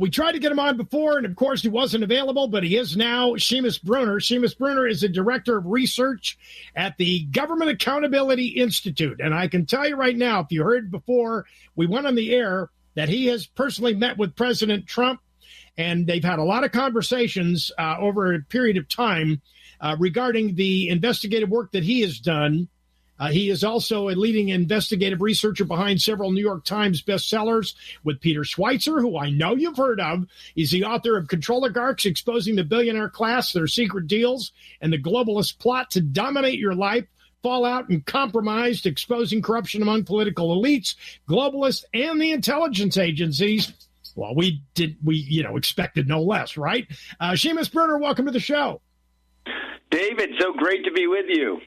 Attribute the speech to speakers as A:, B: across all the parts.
A: We tried to get him on before, and of course he wasn't available, but he is now. Seamus Bruner. Seamus Bruner is the director of research at the Government Accountability Institute. And I can tell you right now, if you heard before we went on the air, that he has personally met with President Trump, and they've had a lot of conversations over a period of time regarding the investigative work that he has done. He is also a leading investigative researcher behind several New York Times bestsellers with Peter Schweitzer, who I know you've heard of. He's the author of Controligarchs, Exposing the Billionaire Class, Their Secret Deals, and the Globalist Plot to Dominate Your Life, Fallout and Compromised, Exposing Corruption Among Political Elites, Globalists, and the Intelligence Agencies. Well, we expected no less, right? Seamus Bruner, welcome to the show.
B: David, so great to be with you.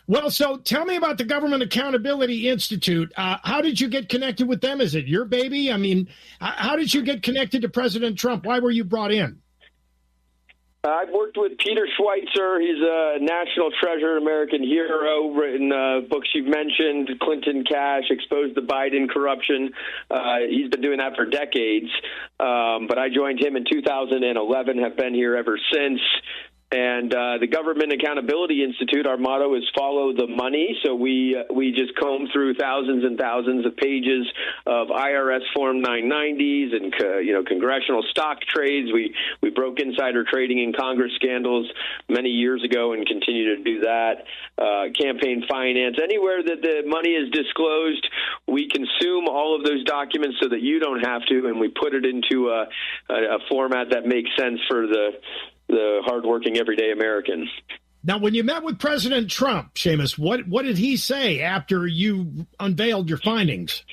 A: Well, so tell me about the Government Accountability Institute. How did you get connected with them? Is it your baby? I mean, how did you get connected to President Trump? Why were you brought in?
B: I've worked with Peter Schweitzer. He's a national treasure, American hero, written books you've mentioned, Clinton Cash, Exposed the Biden Corruption. He's been doing that for decades. But I joined him in 2011, have been here ever since. And the Government Accountability Institute, our motto is follow the money. So we just comb through thousands and thousands of pages of IRS Form 990s and congressional stock trades. We broke insider trading in Congress scandals many years ago and continue to do that. Campaign finance, anywhere that the money is disclosed, we consume all of those documents so that you don't have to, and we put it into a format that makes sense for the hardworking everyday American.
A: Now, when you met with President Trump, Seamus, what did he say after you unveiled your findings?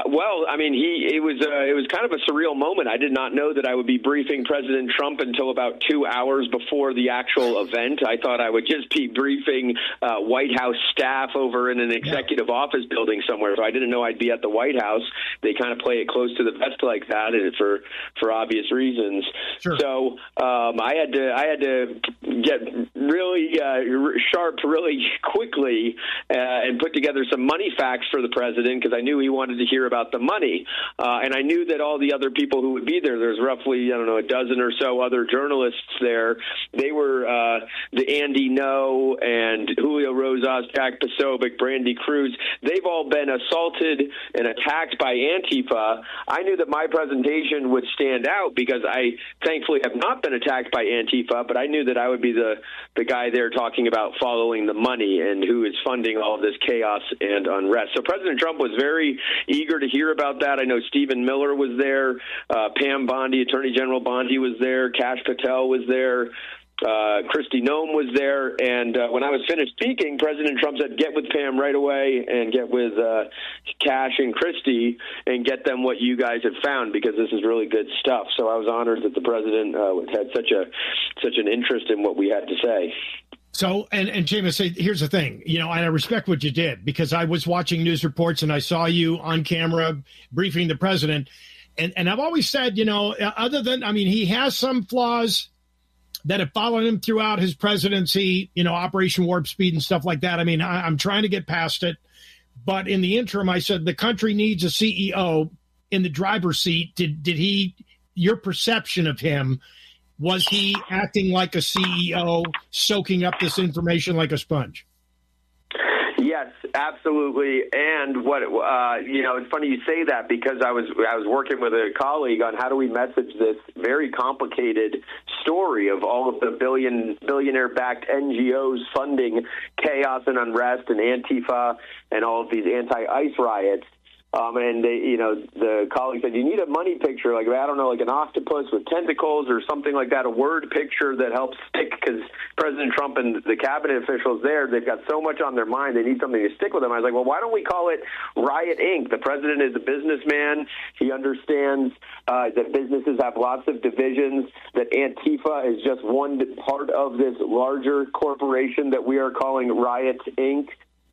B: Well, I mean, it was kind of a surreal moment. I did not know that I would be briefing President Trump until about 2 hours before the actual event. I thought I would just be briefing White House staff over in an executive office building somewhere. So I didn't know I'd be at the White House. They kind of play it close to the vest like that, and for obvious reasons. Sure. So I had to get really sharp really quickly and put together some money facts for the president, because I knew he wanted to hear about the money. And I knew that all the other people who would be there's roughly, a dozen or so other journalists there. They were the Andy No and Julio Rosas, Jack Posobiec, Brandy Cruz. They've all been assaulted and attacked by Antifa. I knew that my presentation would stand out because I thankfully have not been attacked by Antifa, but I knew that I would be the guy there talking about following the money and who is funding all of this chaos and unrest. So President Trump was very eager to hear about that. I know Stephen Miller was there, Pam Bondi, Attorney General Bondi was there, Kash Patel was there, Kristi Noem was there, and when I was finished speaking, President Trump said, get with Pam right away and get with Kash and Kristi and get them what you guys have found, because this is really good stuff. So I was honored that the president had such an interest in what we had to say.
A: So, and Seamus, here's the thing, and I respect what you did, because I was watching news reports and I saw you on camera briefing the president. And I've always said, other than, he has some flaws that have followed him throughout his presidency, Operation Warp Speed and stuff like that. I'm trying to get past it. But in the interim, I said the country needs a CEO in the driver's seat. Did he, your perception of him, was he acting like a CEO, soaking up this information like a sponge?
B: Yes, absolutely. And what it's funny you say that, because I was working with a colleague on how do we message this very complicated story of all of the billionaire-backed NGOs funding chaos and unrest and Antifa and all of these anti-ICE riots. And the colleague said, you need a money picture, like an octopus with tentacles or something like that, a word picture that helps stick, because President Trump and the cabinet officials there, they've got so much on their mind, they need something to stick with them. I was like, well, why don't we call it Riot Inc? The president is a businessman. He understands that businesses have lots of divisions, that Antifa is just one part of this larger corporation that we are calling Riot Inc.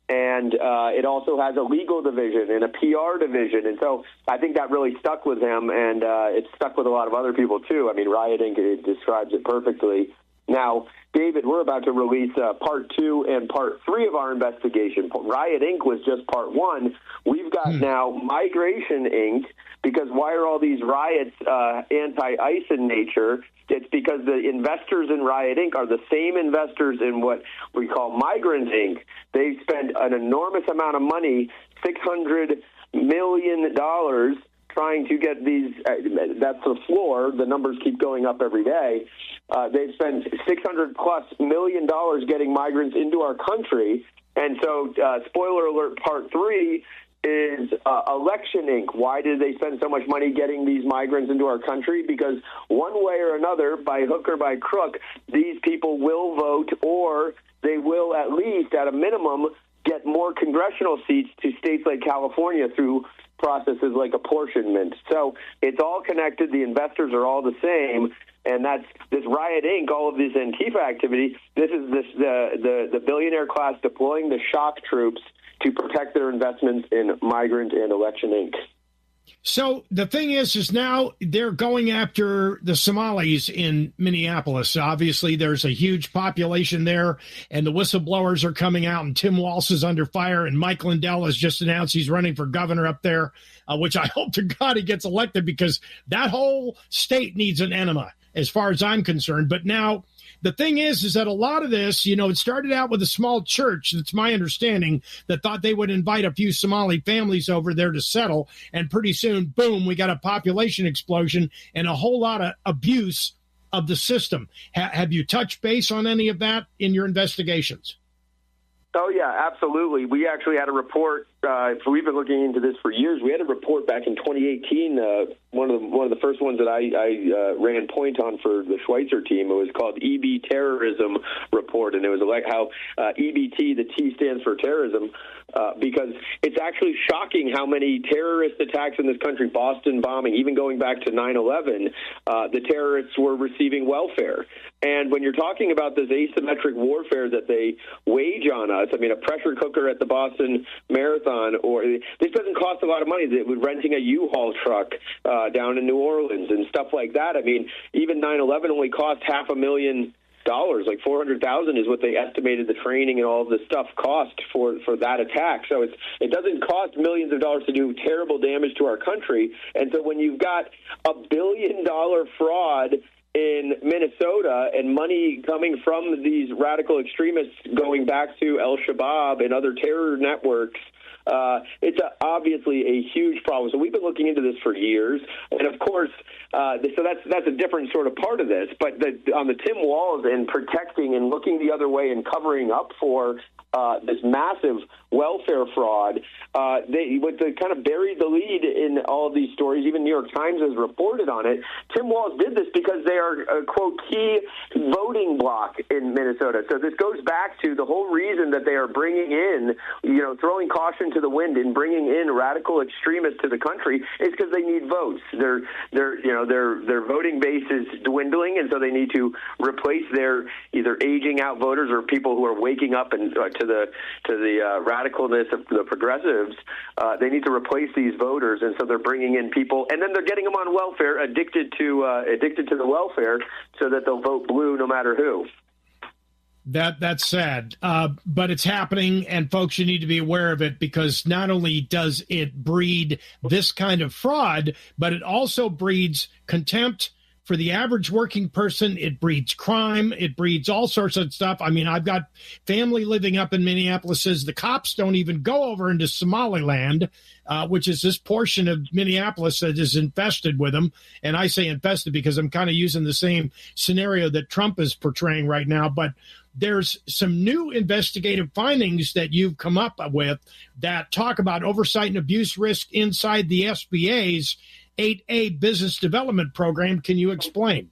B: And it also has a legal division and a PR division. And so I think that really stuck with him, and it stuck with a lot of other people, too. Riot Inc. It describes it perfectly. Now, David, we're about to release part 2 and part 3 of our investigation. Riot Inc. was just part 1. We've got now Migration Inc., because why are all these riots anti-ICE in nature? It's because the investors in Riot Inc. are the same investors in what we call Migrant Inc. They spend an enormous amount of money, $600 million, trying to get these, that's the floor, the numbers keep going up every day. They've spent $600+ million getting migrants into our country. And so, spoiler alert, part 3 is Election Inc. Why did they spend so much money getting these migrants into our country? Because one way or another, by hook or by crook, these people will vote, or they will at least, at a minimum, get more congressional seats to states like California through processes like apportionment. So it's all connected. The investors are all the same. And that's this Riot Inc., all of this Antifa activity. This is the billionaire class deploying the shock troops to protect their investments in Migrant and Election Inc.
A: So the thing is now they're going after the Somalis in Minneapolis. Obviously, there's a huge population there, and the whistleblowers are coming out, and Tim Walz is under fire, and Mike Lindell has just announced he's running for governor up there, which I hope to God he gets elected, because that whole state needs an enema, as far as I'm concerned. But now the thing is that a lot of this, it started out with a small church, that's my understanding, that thought they would invite a few Somali families over there to settle. And pretty soon, boom, we got a population explosion and a whole lot of abuse of the system. Have you touched base on any of that in your investigations?
B: Oh, yeah, absolutely. We actually had a report. We've been looking into this for years. We had a report back in 2018, one of the first ones that I ran point on for the Schweitzer team. It was called EB Terrorism Report, and it was like how EBT, the T stands for terrorism, because it's actually shocking how many terrorist attacks in this country, Boston bombing, even going back to 9/11, the terrorists were receiving welfare. And when you're talking about this asymmetric warfare that they wage on us, I mean, a pressure cooker at the Boston Marathon, or this doesn't cost a lot of money. With renting a U-Haul truck down in New Orleans and stuff like that. I mean, even 9/11 only cost $500,000. Like $400,000 is what they estimated the training and all of this stuff cost for that attack. So it doesn't cost millions of dollars to do terrible damage to our country. And so when you've got $1 billion fraud in Minnesota and money coming from these radical extremists going back to El-Shabaab and other terror networks, it's obviously a huge problem. So we've been looking into this for years, and of course, so that's a different sort of part of this. But on the Tim Walz and protecting and looking the other way and covering up for this massive welfare fraud, they kind of buried the lead in all of these stories. Even New York Times has reported on it. Tim Walz did this because they are a, quote, key voting bloc in Minnesota. So this goes back to the whole reason that they are bringing in, throwing caution to the wind and bringing in radical extremists to the country is because they need votes. Their voting base is dwindling, and so they need to replace their either aging out voters or people who are waking up and to the radicalness of the progressives. They need to replace these voters, and so they're bringing in people, and then they're getting them on welfare, addicted to the welfare, so that they'll vote blue no matter who.
A: That's sad, but it's happening, and folks, you need to be aware of it, because not only does it breed this kind of fraud, but it also breeds contempt for the average working person. It breeds crime. It breeds all sorts of stuff. I mean, I've got family living up in Minneapolis says the cops don't even go over into Somaliland, which is this portion of Minneapolis that is infested with them. And I say infested because I'm kind of using the same scenario that Trump is portraying right now. But there's some new investigative findings that you've come up with that talk about oversight and abuse risk inside the SBA's 8A business development program. Can you explain?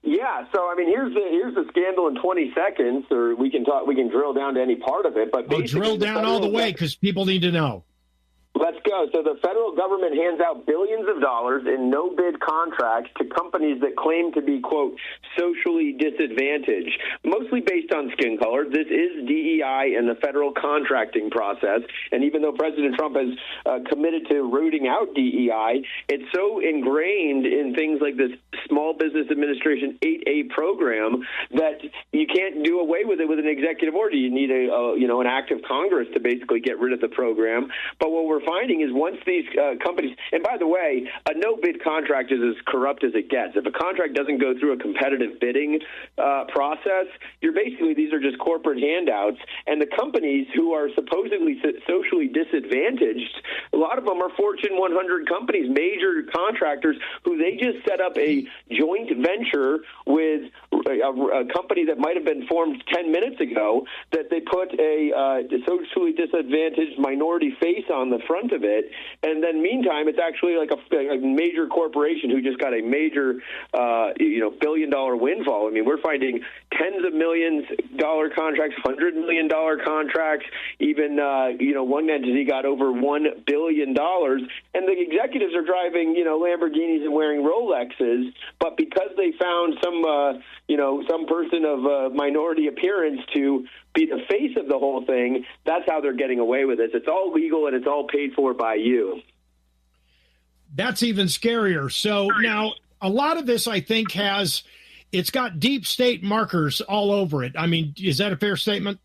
B: Yeah, so I mean, here's the scandal in 20 seconds, or we can drill down to any part of it. But
A: drill down all the way, because people need to know.
B: Let's go. So the federal government hands out billions of dollars in no-bid contracts to companies that claim to be, quote, socially disadvantaged, mostly based on skin color. This is DEI in the federal contracting process. And even though President Trump has committed to rooting out DEI, it's so ingrained in things like this Small Business Administration 8A program that you can't do away with it with an executive order. You need an act of Congress to basically get rid of the program. But what we're we're finding is once these companies, and by the way, a no-bid contract is as corrupt as it gets. If a contract doesn't go through a competitive bidding process, these are just corporate handouts, and the companies who are supposedly socially disadvantaged, a lot of them are Fortune 100 companies, major contractors, who they just set up a joint venture with a company that might have been formed 10 minutes ago, that they put a socially disadvantaged minority face on the front of it, and then meantime it's actually like a major corporation who just got a major billion-dollar windfall. I mean, we're finding tens of millions-dollar contracts, $100 million contracts, even one entity got over $1 billion, and the executives are driving Lamborghinis and wearing Rolexes, but because they found some person of minority appearance to be the face of the whole thing, that's how they're getting away with it. It's all legal and it's all paid for by you.
A: That's even scarier. So now a lot of this, I think, it's got deep state markers all over it. I mean, is that a fair statement?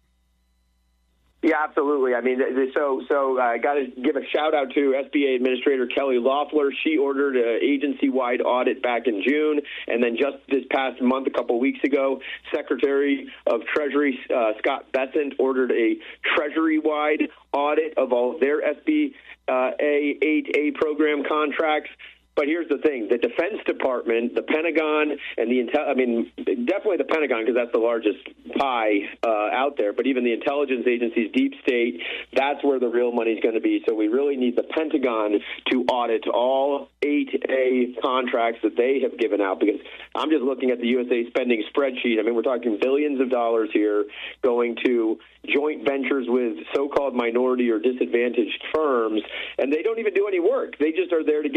B: Yeah, absolutely. I mean, so I got to give a shout out to SBA Administrator Kelly Loeffler. She ordered an agency-wide audit back in June, and then just this past month, a couple of weeks ago, Secretary of Treasury Scott Bessent ordered a Treasury-wide audit of all of their SBA 8A program contracts. But here's the thing: the Defense Department, the Pentagon, and definitely the Pentagon, because that's the largest pie out there. But even the intelligence agencies, deep state, that's where the real money's going to be. So we really need the Pentagon to audit all 8A contracts that they have given out. Because I'm just looking at the USA spending spreadsheet. I mean, we're talking billions of dollars here going to joint ventures with so-called minority or disadvantaged firms, and they don't even do any work. They just are there to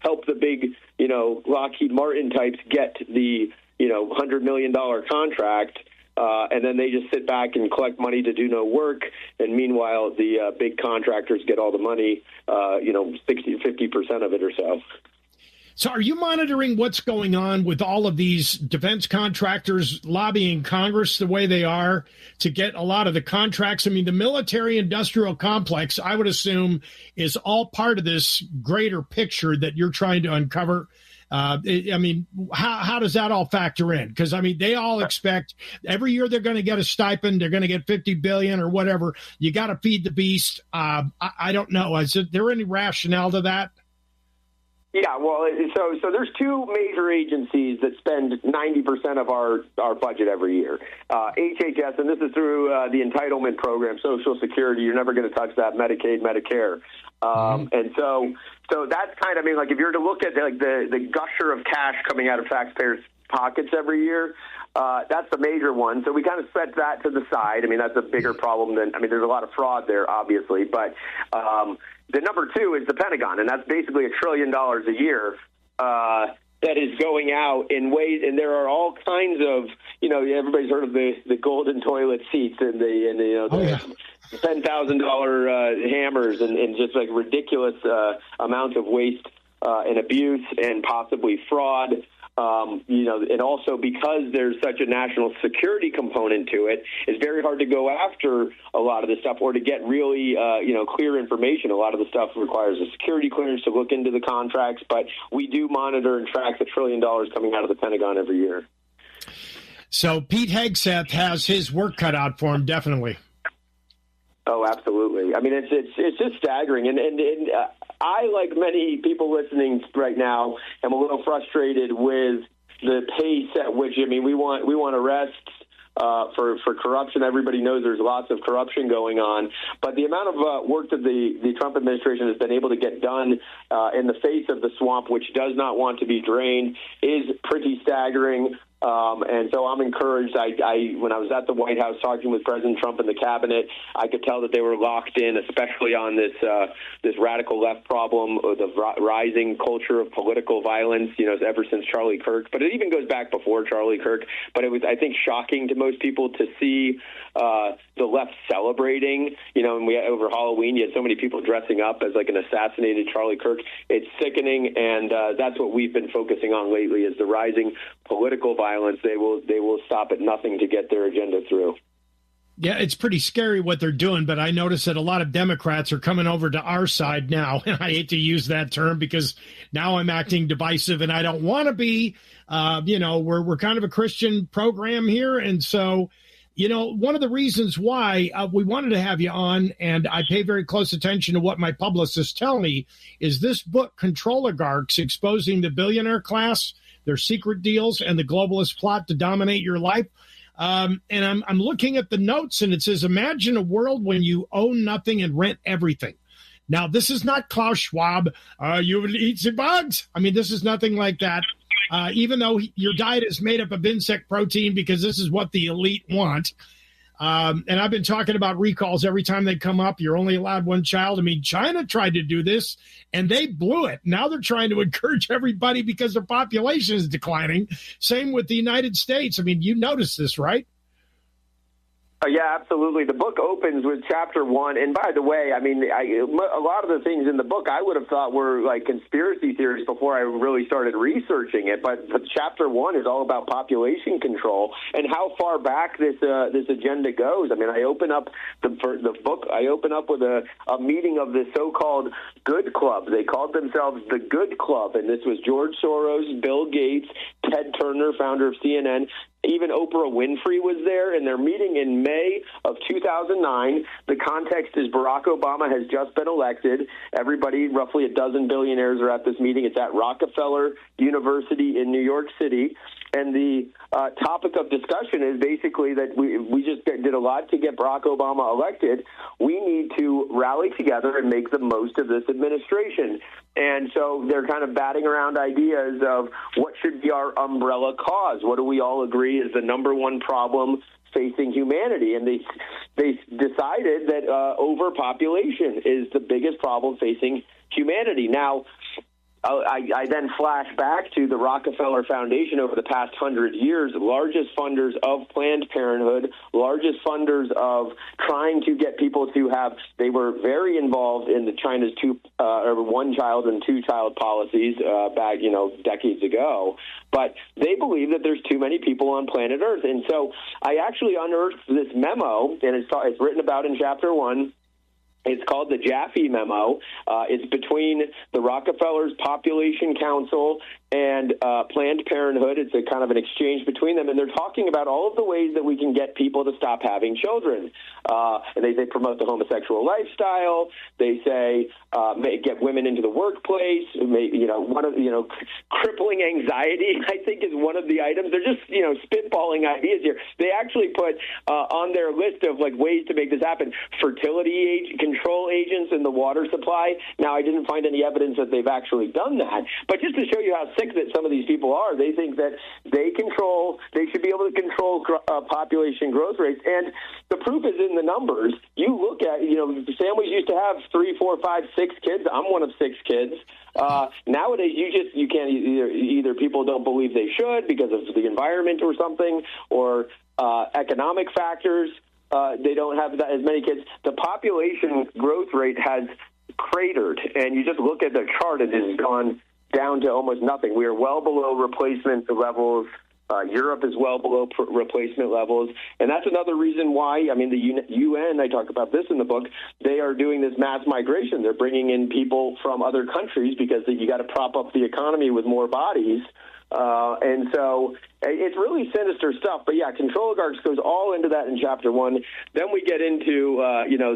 B: help the big, Lockheed Martin types get the, $100 million contract, and then they just sit back and collect money to do no work. And meanwhile, the big contractors get all the money, 50% of it or so.
A: So are you monitoring what's going on with all of these defense contractors lobbying Congress the way they are to get a lot of the contracts? I mean, the military-industrial complex, I would assume, is all part of this greater picture that you're trying to uncover. How does that all factor in? Because, they all expect every year they're going to get a stipend. They're going to get $50 billion or whatever. You got to feed the beast. I don't know. Is there any rationale to that?
B: Yeah, well, so there's two major agencies that spend 90% of our budget every year. HHS, and this is through the entitlement program, Social Security. You're never going to touch that. Medicaid, Medicare. And so that's kind of, if you're to look at the gusher of cash coming out of taxpayers' pockets every year, that's the major one. So we kind of set that to the side. That's a bigger problem than, there's a lot of fraud there, obviously, but the number two is the Pentagon, and that's basically $1 trillion a year that is going out in ways, and there are all kinds of, everybody's heard of the golden toilet seats and the $10,000 hammers and just like ridiculous amounts of waste and abuse and possibly fraud. And also because there's such a national security component to it, it's very hard to go after a lot of this stuff or to get really, clear information. A lot of the stuff requires a security clearance to look into the contracts, but we do monitor and track the $1 trillion coming out of the Pentagon every year.
A: So Pete Hegseth has his work cut out for him, definitely.
B: Oh, absolutely. It's just staggering. And I, like many people listening right now, am a little frustrated with the pace at which, we want arrests for corruption. Everybody knows there's lots of corruption going on. But the amount of work that the Trump administration has been able to get done in the face of the swamp, which does not want to be drained, is pretty staggering. And so I'm encouraged. When I was at the White House talking with President Trump and the cabinet, I could tell that they were locked in, especially on this radical left problem, or the rising culture of political violence, ever since Charlie Kirk. But it even goes back before Charlie Kirk. But it was, I think, shocking to most people to see the left celebrating, and over Halloween, you had so many people dressing up as like an assassinated Charlie Kirk. It's sickening, and that's what we've been focusing on lately is the rising political violence. They will stop at nothing to get their agenda through.
A: Yeah, it's pretty scary what they're doing, but I notice that a lot of Democrats are coming over to our side now. And I hate to use that term because now I'm acting divisive and I don't want to be. We're kind of a Christian program here. And so, one of the reasons why we wanted to have you on, and I pay very close attention to what my publicists tell me, is this book, Controligarchs, Exposing the Billionaire Class, Their Secret Deals, and the Globalist Plot to Dominate Your Life. And I'm looking at the notes, and it says, imagine a world when you own nothing and rent everything. Now, this is not Klaus Schwab. You will eat the bugs. I mean, this is nothing like that. Even though your diet is made up of insect protein, because this is what the elite want. And I've been talking about recalls every time they come up. You're only allowed one child. I mean, China tried to do this, and they blew it. Now they're trying to encourage everybody because their population is declining. Same with the United States. I mean, you notice this, right?
B: Yeah, absolutely. The book opens with chapter 1. And by the way, I mean, a lot of the things in the book I would have thought were like conspiracy theories before I really started researching it. But chapter 1 is all about population control and how far back this agenda goes. I mean, I open up the book. I open up with a meeting of the so-called Good Club. They called themselves the Good Club. And this was George Soros, Bill Gates, Ted Turner, founder of CNN. Even Oprah Winfrey was there, and they're meeting in May of 2009. The context is Barack Obama has just been elected. Everybody, roughly a dozen billionaires, are at this meeting. It's at Rockefeller University in New York City. And the topic of discussion is basically that we just did a lot to get Barack Obama elected. We need to rally together and make the most of this administration. And so they're kind of batting around ideas of what should be our umbrella cause. What do we all agree is the number one problem facing humanity? And they decided that overpopulation is the biggest problem facing humanity. Now, I then flash back to the Rockefeller Foundation over the past 100 years, largest funders of Planned Parenthood, largest funders of trying to get people to have. They were very involved in the China's one-child and two-child policies back, decades ago. But they believe that there's too many people on planet Earth, and so I actually unearthed this memo, and it's written about in Chapter 1. It's called the Jaffe Memo. It's between the Rockefellers Population Council and Planned Parenthood. It's a kind of an exchange between them, and they're talking about all of the ways that we can get people to stop having children. And they promote the homosexual lifestyle. They say get women into the workplace. Crippling anxiety, I think, is one of the items. They're just spitballing ideas here. They actually put on their list of ways to make this happen fertility control agents in the water supply. Now, I didn't find any evidence that they've actually done that, but just to show you how sick that some of these people are, they think that they should be able to control population growth rates. And the proof is in the numbers. You look at, families used to have 3, 4, 5, 6 kids. I'm one of 6 kids. Nowadays, you can't either people don't believe they should because of the environment or something, or economic factors. They don't have as many kids. The population growth rate has cratered, and you just look at the chart, it has gone down to almost nothing. We are well below replacement levels. Europe is well below replacement levels. And that's another reason why, the UN, I talk about this in the book, they are doing this mass migration. They're bringing in people from other countries because you got to prop up the economy with more bodies. And so it's really sinister stuff. But, yeah, Controligarchs goes all into that in Chapter 1. Then we get into,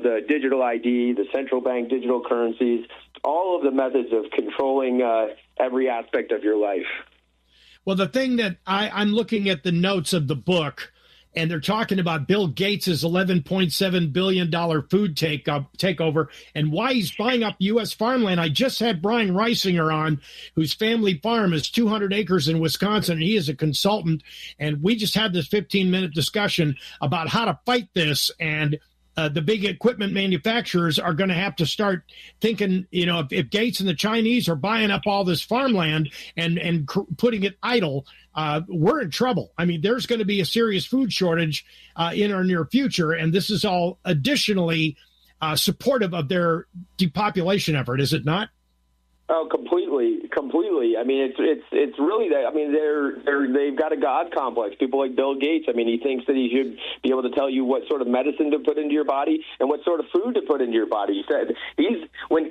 B: the digital ID, the central bank digital currencies, all of the methods of controlling every aspect of your life.
A: Well, the thing that I'm looking at the notes of the book, and they're talking about Bill Gates' $11.7 billion food takeover and why he's buying up U.S. farmland. I just had Brian Reisinger on, whose family farm is 200 acres in Wisconsin, and he is a consultant. And we just had this 15-minute discussion about how to fight this, and the big equipment manufacturers are going to have to start thinking, if Gates and the Chinese are buying up all this farmland and putting it idle, we're in trouble. There's going to be a serious food shortage in our near future, and this is all additionally supportive of their depopulation effort, is it not?
B: Oh, completely. Completely. I mean, it's really that. I mean, they've got a God complex. People like Bill Gates. I mean, he thinks that he should be able to tell you what sort of medicine to put into your body and what sort of food to put into your body. He said when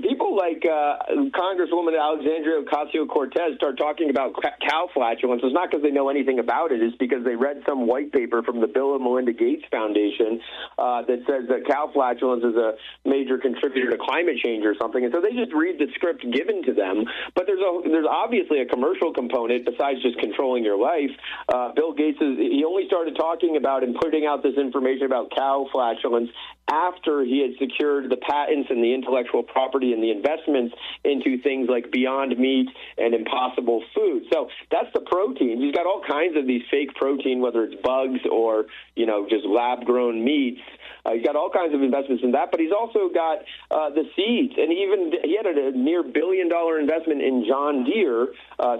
B: people like Congresswoman Alexandria Ocasio-Cortez start talking about cow flatulence, it's not because they know anything about it. It's because they read some white paper from the Bill and Melinda Gates Foundation that says that cow flatulence is a major contributor to climate change or something, and so they just read the script given to them. But there's obviously a commercial component besides just controlling your life. Bill Gates he only started talking about and putting out this information about cow flatulence after he had secured the patents and the intellectual property and the investments into things like Beyond Meat and Impossible Food. So that's the protein. He's got all kinds of these fake protein, whether it's bugs or just lab-grown meats. He's got all kinds of investments in that, but he's also got the seeds, and he had a near $1 billion investment in John Deere.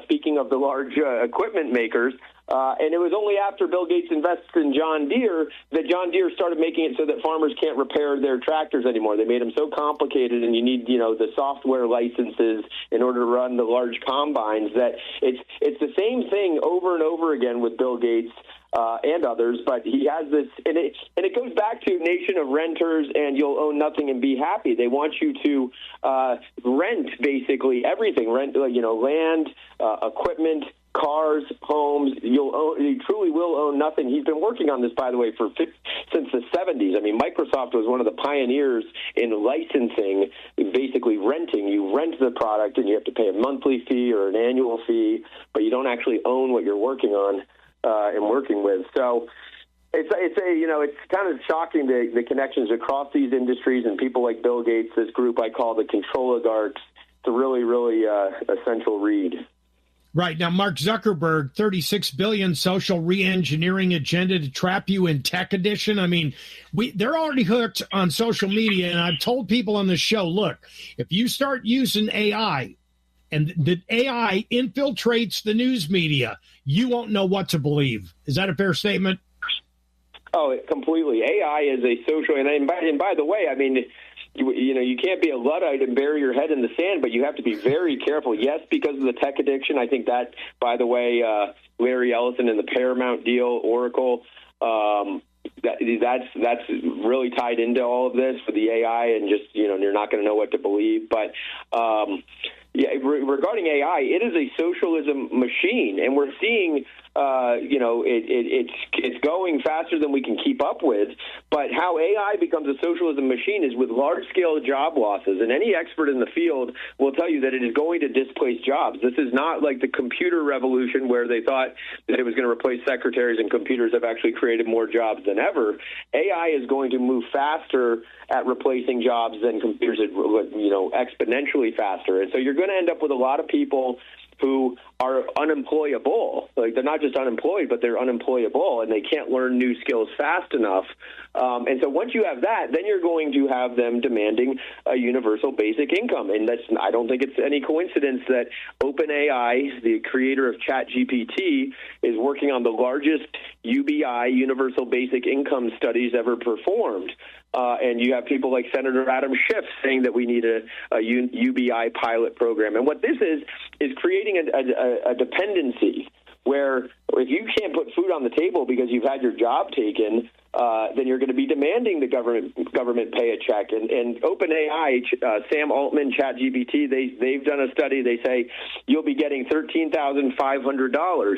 B: Speaking of the large equipment makers. And it was only after Bill Gates invested in John Deere that John Deere started making it so that farmers can't repair their tractors anymore. They made them so complicated, and you need, the software licenses in order to run the large combines, that it's the same thing over and over again with Bill Gates and others. But he has this, and it goes back to nation of renters and you'll own nothing and be happy. They want you to rent basically everything, rent land, equipment, cars, homes. You truly will own nothing. He's been working on this, by the way, since the 70s. I mean, Microsoft was one of the pioneers in licensing, basically renting. You rent the product and you have to pay a monthly fee or an annual fee, but you don't actually own what you're working on and working with. So it's kind of shocking the connections across these industries and people like Bill Gates, this group I call the Controligarchs. It's a really, really essential read.
A: Right. Now, Mark Zuckerberg, $36 billion social re-engineering agenda to trap you in tech edition. I mean, they're already hooked on social media, and I've told people on the show, look, if you start using AI and the AI infiltrates the news media, you won't know what to believe. Is that a fair statement?
B: Oh, completely. AI is a social, and by the way, I mean, you can't be a Luddite and bury your head in the sand, but you have to be very careful. Yes, because of the tech addiction. I think that, by the way, Larry Ellison and the Paramount deal, Oracle, that's really tied into all of this for the AI, and just you're not going to know what to believe. But regarding AI, it is a socialism machine, and we're seeing. It's going faster than we can keep up with. But how AI becomes a socialism machine is with large-scale job losses. And any expert in the field will tell you that it is going to displace jobs. This is not like the computer revolution where they thought that it was going to replace secretaries, and computers have actually created more jobs than ever. AI is going to move faster at replacing jobs than computers, exponentially faster. And so you're going to end up with a lot of people who are unemployable. Like, they're not just unemployed, but they're unemployable, and they can't learn new skills fast enough. And so once you have that, then you're going to have them demanding a universal basic income. And I don't think it's any coincidence that OpenAI, the creator of ChatGPT, is working on the largest UBI, universal basic income studies ever performed. And you have people like Senator Adam Schiff saying that we need a UBI pilot program. And what this is creating a dependency where if you can't put food on the table because you've had your job taken, then you're going to be demanding the government pay a check. And OpenAI, Sam Altman, ChatGPT, they've done a study. They say you'll be getting $13,500.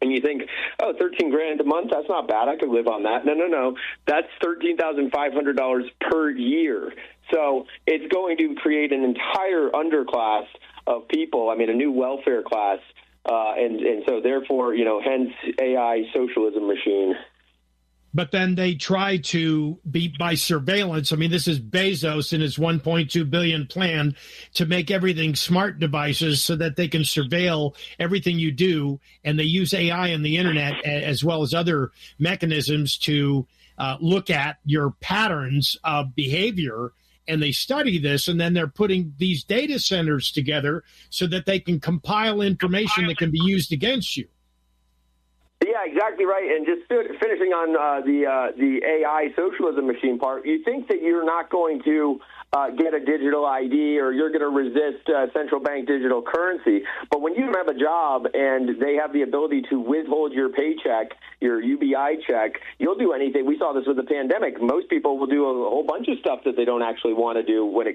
B: And you think, oh, $13,000 a month? That's not bad. I could live on that. No. That's $13,500 per year. So it's going to create an entire underclass of people. I mean, a new welfare class. And so therefore, hence AI socialism machine.
A: But then they try to be by surveillance. I mean, this is Bezos and his $1.2 billion plan to make everything smart devices so that they can surveil everything you do. And they use AI and the internet as well as other mechanisms to look at your patterns of behavior. And they study this, and then they're putting these data centers together so that they can compile information that can be used against you.
B: Yeah, exactly right. And just finishing on the AI socialism machine part, you think that you're not going to get a digital ID or you're going to resist central bank digital currency. But when you have a job and they have the ability to withhold your paycheck, your UBI check, you'll do anything. We saw this with the pandemic. Most people will do a whole bunch of stuff that they don't actually want to do when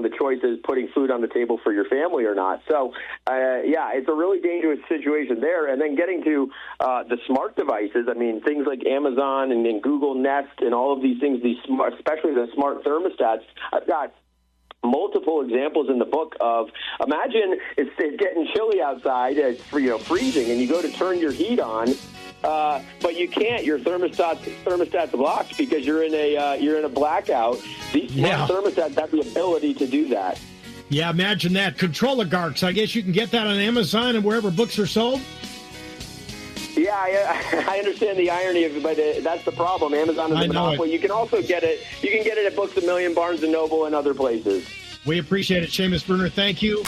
B: the choice is putting food on the table for your family or not. So, it's a really dangerous situation there. And then getting to the smart devices, I mean, things like Amazon and Google Nest and all of these things, especially the smart thermostats. I've got multiple examples in the book of, imagine it's getting chilly outside, it's freezing, and you go to turn your heat on, but you can't. Your thermostat's blocked because you're in a blackout. These smart thermostats have the ability to do that.
A: Yeah, imagine that. Controligarchs. I guess you can get that on Amazon and wherever books are sold.
B: Yeah, I understand the irony of it, but that's the problem. Amazon is a monopoly. You can also get it. You can get it at Books A Million, Barnes & Noble, and other places.
A: We appreciate it, Seamus Bruner. Thank you.